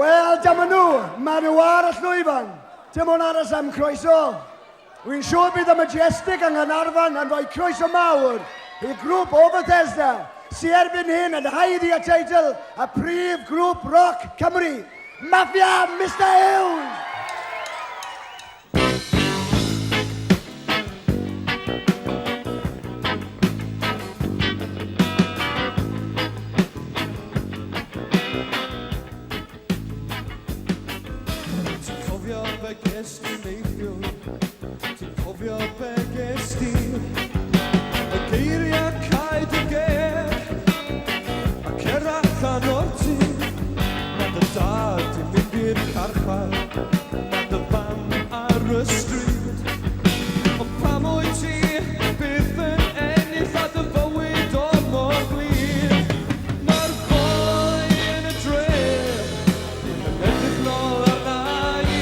Wel, dyma nhw, mae nhw ar y llwyfan. Dim ond aros am croeso. Wy'n siŵr bydd y Majestic yng Nghaernarfon yn rhoi croeso mawr i grŵp o Bethesda sy'n erbyn hyn yn haeddu y teitl y prif grŵp roc Cymru, Maffia Mr Huws. Ges di neithiwr, ti'n cofio be ges di, y geiriau caed y ger, ac allan o'r tŷ, ma' dy dad yn mynd i'r carchar, ma' dy fam ar y stryd, ond pam wyt ti byth yn ennill a dy fywyd o mor glid, mae'r boi yn y dref, yn edrych nôl arna i,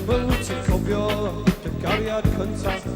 Wel, ti'n cofio dy gariad cyntaf